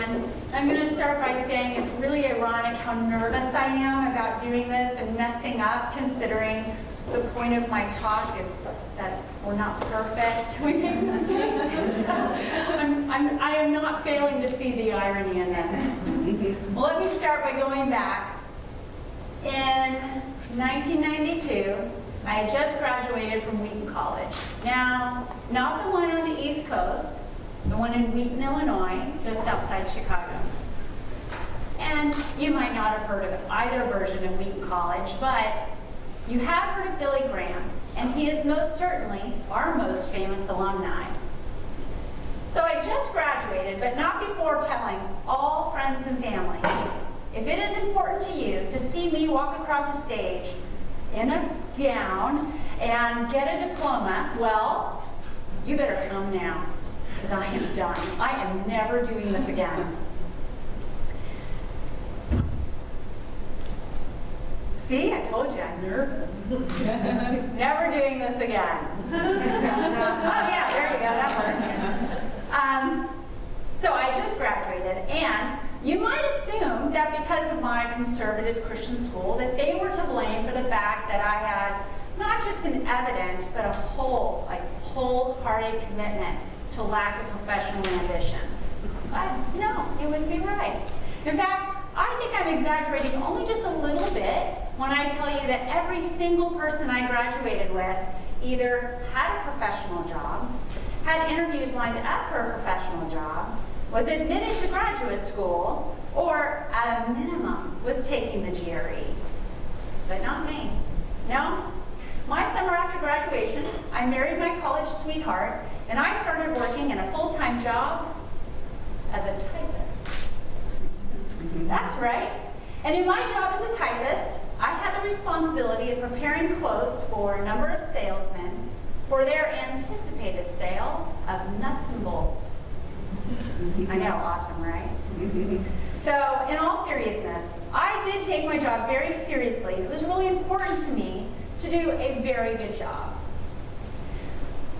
everyone. I'm going to start by saying it's really ironic how nervous I am about doing this and messing up, considering the point of my talk is that we're not perfect. We make mistakes. I am not failing to see the irony in this. Well, let me start by going back. In 1992, I had just graduated from Wheaton College. Now, not the one on the East Coast, the one in Wheaton, Illinois, just outside Chicago. And you might not have heard of either version of Wheaton College, but you have heard of Billy Graham, and he is most certainly our most famous alumni. So I just graduated, but not before telling all friends and family, if it is important to you to see me walk across a stage in a gown and get a diploma, well, you better come now, because I am done. I am never doing this again. See, I told you, I'm nervous. Never doing this again. Oh yeah, there you go, that works. So I just graduated, and you might assume that because of my conservative Christian school, that they were to blame for the fact that I had not just an evident, but a wholehearted commitment to lack of professional ambition. But no, you wouldn't be right. In fact, I think I'm exaggerating only just a little bit when I tell you that every single person I graduated with either had a professional job, had interviews lined up for a professional job, was admitted to graduate school, or at a minimum was taking the GRE. But not me. No. My summer after graduation, I married my college sweetheart, and I started working in a full-time job as a typist. That's right. And in my job as a typist, I had the responsibility of preparing quotes for a number of salesmen for their anticipated sale of nuts and bolts. I know, awesome, right? So, in all seriousness, I did take my job very seriously. It was really important to me to do a very good job.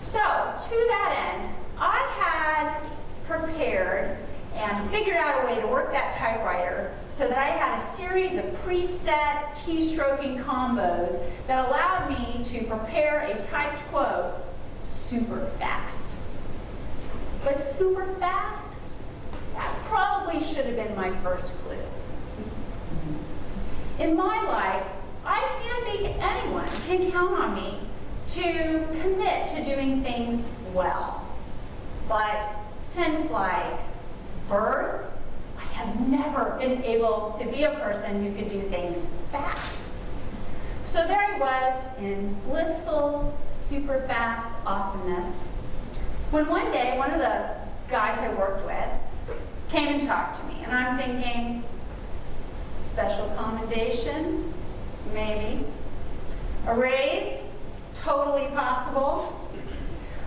So, to that end, I had prepared and figured out a way to work that typewriter so that I had a series of preset keystroking combos that allowed me to prepare a typed quote super fast. But super fast? That probably should have been my first clue. In my life, anyone can count on me to commit to doing things well. But since birth, I have never been able to be a person who could do things fast. So there I was in blissful, super fast awesomeness, when one day one of the guys I worked with came and talked to me, and I'm thinking, special commendation, maybe. A raise, totally possible.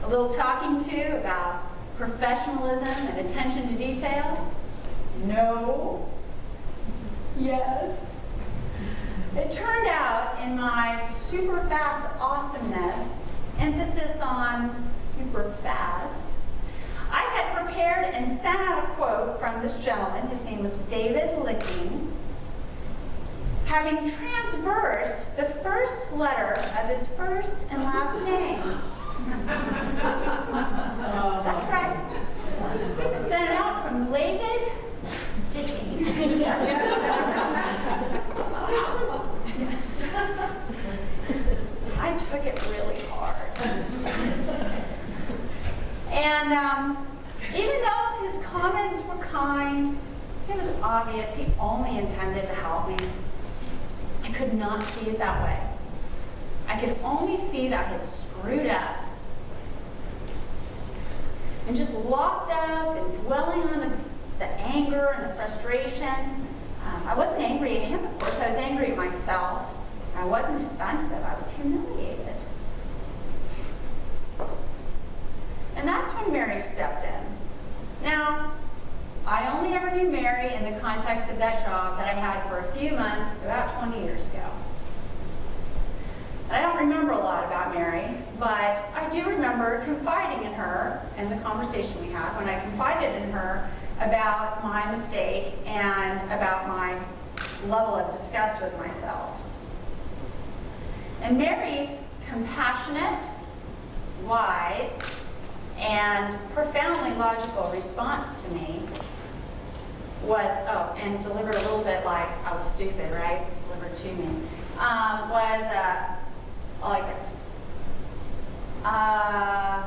A little talking to about professionalism and attention to detail? No. Yes. It turned out in my super fast awesomeness, emphasis on super fast, I had prepared and sent out a quote from this gentleman. His name was David Licking, having transversed the first letter of his first and last name. That's right. I sent it out from David Dickey. I took it really hard. And even though his comments were kind, it was obvious he only intended to help me. I could not see it that way. I could only see that I had screwed up. And just locked up and dwelling on the anger and the frustration. I wasn't angry at him, of course. I was angry at myself. I wasn't defensive. I was humiliated. And that's when Mary stepped in. Now, I only ever knew Mary in the context of that job that I had for a few months, about 20 years ago. And I don't remember a lot about Mary, but I do remember confiding in her, and the conversation we had, when I confided in her about my mistake and about my level of disgust with myself. And Mary's compassionate, wise, and profoundly logical response to me was, oh, and delivered a little bit like I was stupid, right? Delivered to me, was like this. I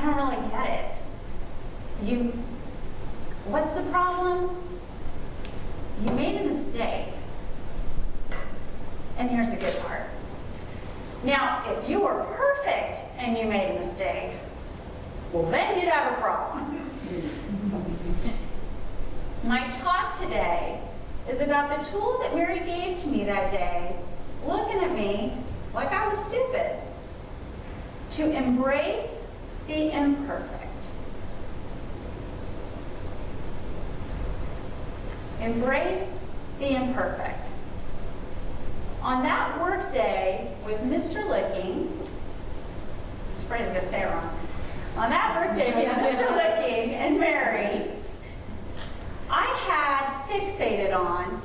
don't really get it. What's the problem? You made a mistake. And here's the good part. Now, if you were perfect and you made a mistake, well, then you'd have a problem. My talk today is about the tool that Mary gave to me that day, looking at me like I was stupid, to embrace the imperfect. Embrace the imperfect. On that work day with Mr. Licking, I'm afraid I'm going to say it wrong. On that work day with Mr. Licking and Mary, I had fixated on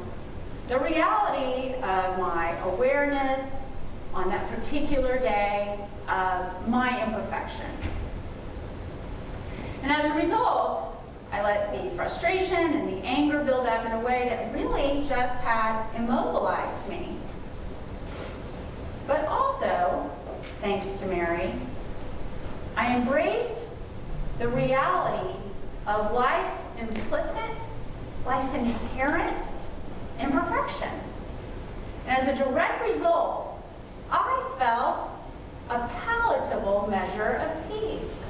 the reality of my awareness on that particular day of my imperfection. And as a result, I let the frustration and the anger build up in a way that really just had immobilized me. But also, thanks to Mary, I embraced the reality of life's implicit, life's inherent imperfection. And as a direct result, I felt a palatable measure of peace.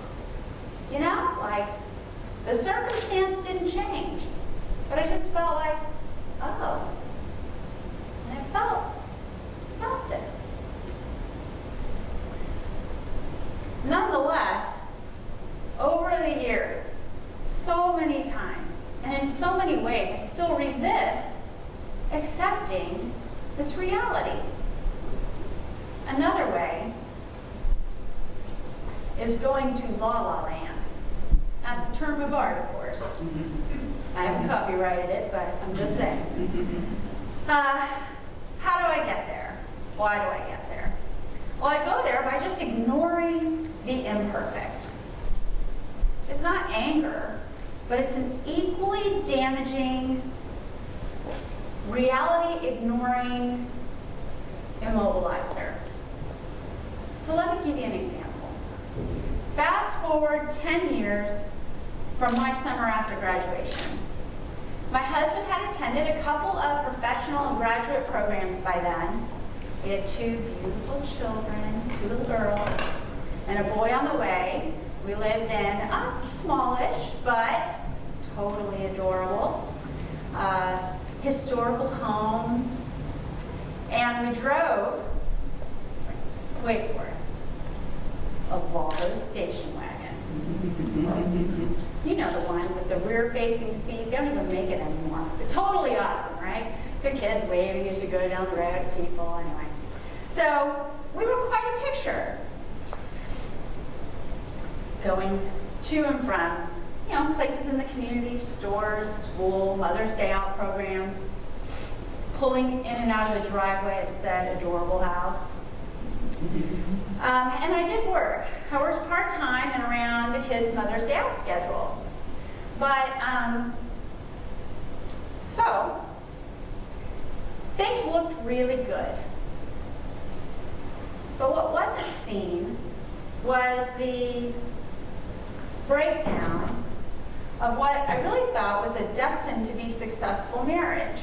You know, like the circumstance didn't change, but I just felt like, oh, and I felt it. Nonetheless, over the years, so many times, and in so many ways, I still resist accepting this reality. Another way is going to Lalala Land. That's a term of art, of course. I haven't copyrighted it, but I'm just saying. How do I get there? Why do I get there? Well, I go there by just ignoring the imperfect. It's not anger, but it's an equally damaging, reality-ignoring immobilizer. So let me give you an example. Fast forward 10 years from my summer after graduation. My husband had attended a couple of professional and graduate programs by then. We had 2 beautiful children, 2 little girls, and a boy on the way. We lived in a smallish, but totally adorable, historical home. And we drove, wait for it, a Volvo station wagon. You know the one with the rear-facing seat. They don't even make it anymore. But totally awesome, right? So kids waving as you go down the road, people, anyway. So we were quite a picture. Going to and from, you know, places in the community, stores, school, Mother's Day out programs, pulling in and out of the driveway of said adorable house. And I did work. I worked part-time and around the kids' Mother's Day out schedule. But, so, things looked really good. But what wasn't seen was the breakdown of what I really thought was a destined to be successful marriage.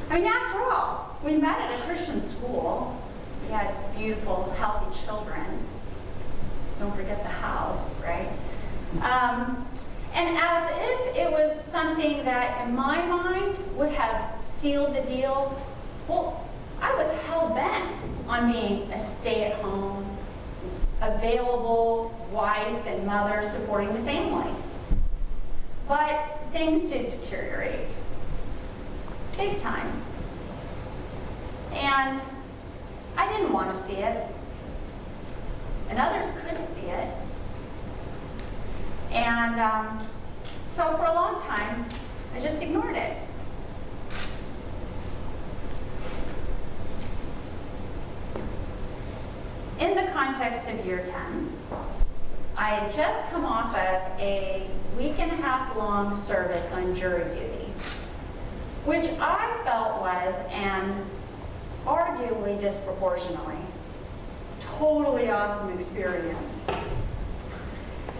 I mean, after all, we met at a Christian school. We had beautiful, healthy children. Don't forget the house, right? And as if it was something that, in my mind, would have sealed the deal, well, I was hell-bent on being a stay-at-home, available wife and mother supporting the family. But things did deteriorate. Big time. And I didn't want to see it. And others couldn't see it. And so for a long time, I just ignored it. In the context of year 10, I had just come off of a week-and-a-half-long service on jury duty, which I felt was an arguably disproportionately totally awesome experience.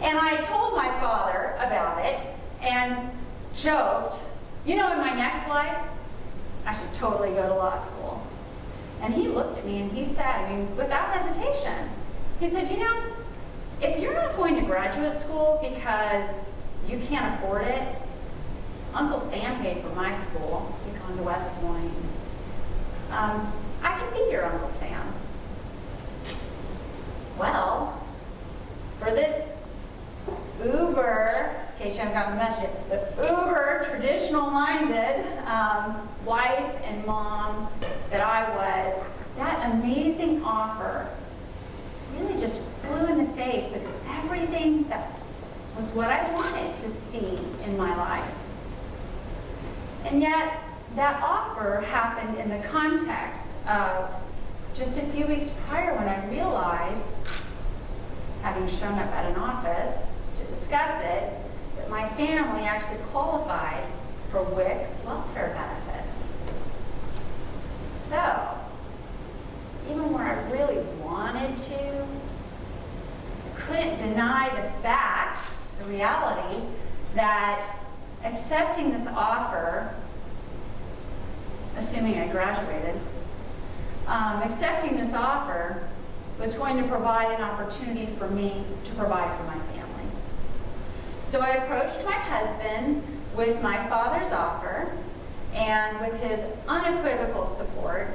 And I told my father about it and joked, you know, in my next life, I should totally go to law school. And he looked at me and he said, I mean, without hesitation, he said, you know, if you're not going to graduate school because you can't afford it, Uncle Sam paid for my school. We'd gone to West Point. I can be your Uncle Sam. Well, for this uber, in case you haven't gotten the message, the uber traditional-minded wife and mom that I was, that amazing offer really just flew in the face of everything that was what I wanted to see in my life. And yet, that offer happened in the context of just a few weeks prior when I realized, having shown up at an office to discuss it, that my family actually qualified for WIC welfare benefits. So, even where I really wanted to, I couldn't deny the fact, the reality, that accepting this offer, assuming I graduated, accepting this offer was going to provide an opportunity for me to provide for my family. So I approached my husband with my father's offer, and with his unequivocal support,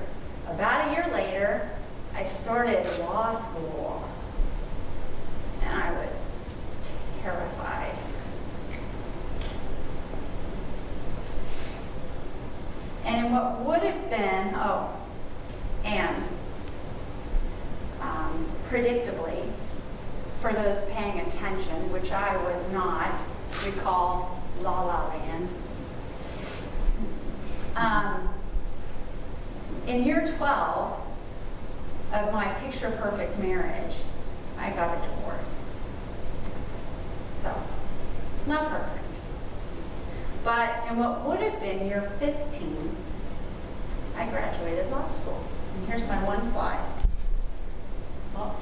about a year later, I started law school, and I was terrified. And in what would have been, predictably, for those paying attention, which I was not, recall Lalala Land. In year 12 of my picture-perfect marriage, I got a divorce. So, not perfect. But in what would have been year 15, I graduated law school. And here's my one slide. Oh.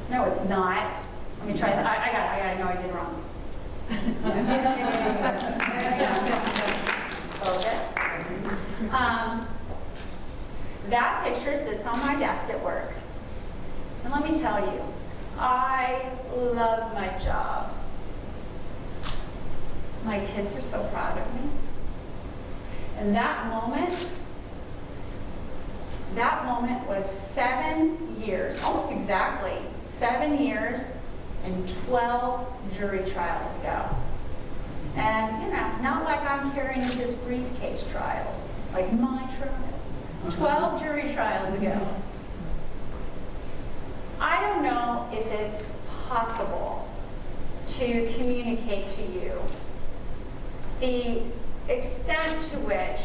No, it's not. Let me try that. I got it. I know I did wrong. Focus. That picture sits on my desk at work. And let me tell you, I love my job. My kids are so proud of me. And that moment was 7 years, almost exactly 7 years and 12 jury trials ago. And, you know, not like I'm carrying his briefcase trials, like my trials. 12 jury trials ago. I don't know if it's possible to communicate to you the extent to which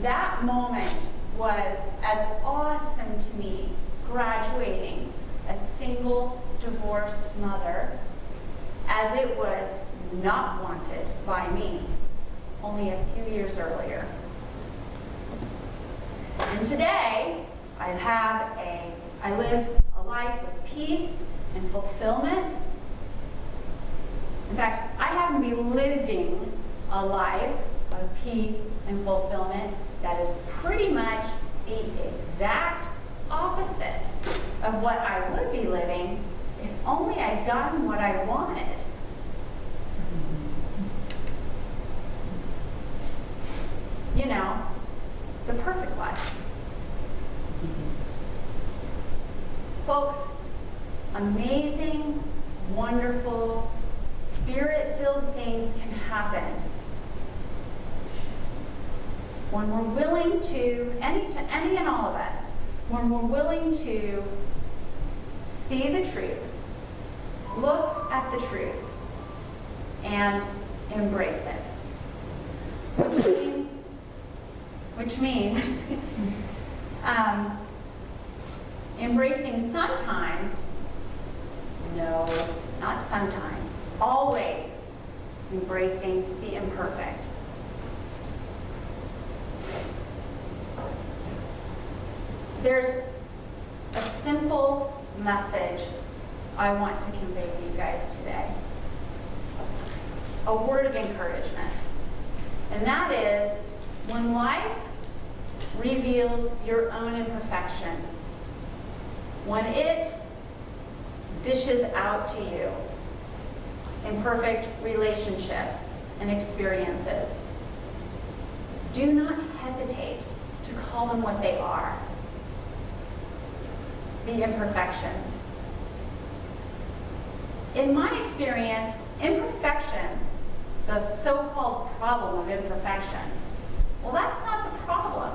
that moment was as awesome to me, graduating a single divorced mother, as it was not wanted by me only a few years earlier. And today, I live a life with peace and fulfillment. In fact, I happen to be living a life of peace and fulfillment that is pretty much the exact opposite of what I would be living if only I'd gotten what I wanted. You know, the perfect life. Folks, amazing, wonderful, spirit-filled things can happen when we're willing to any and all of us, when we're willing to see the truth look at the truth and embrace it. Which means embracing sometimes, no, not sometimes, always embracing the imperfect. There's a simple message I want to convey to you guys today. A word of encouragement. And that is, when life reveals your own imperfection, when it dishes out to you imperfect relationships and experiences, do not hesitate to call them what they are. The imperfections. In my experience, imperfection, the so-called problem of imperfection, well, that's not the problem.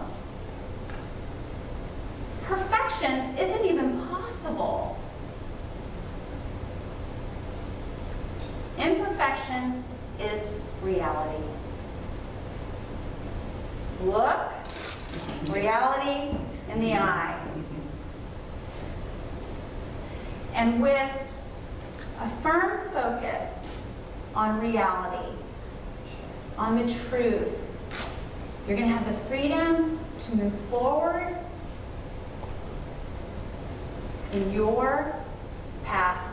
Perfection isn't even possible. Imperfection is reality. Look reality in the eye. And with a firm focus on reality, on the truth, you're going to have the freedom to move forward in your path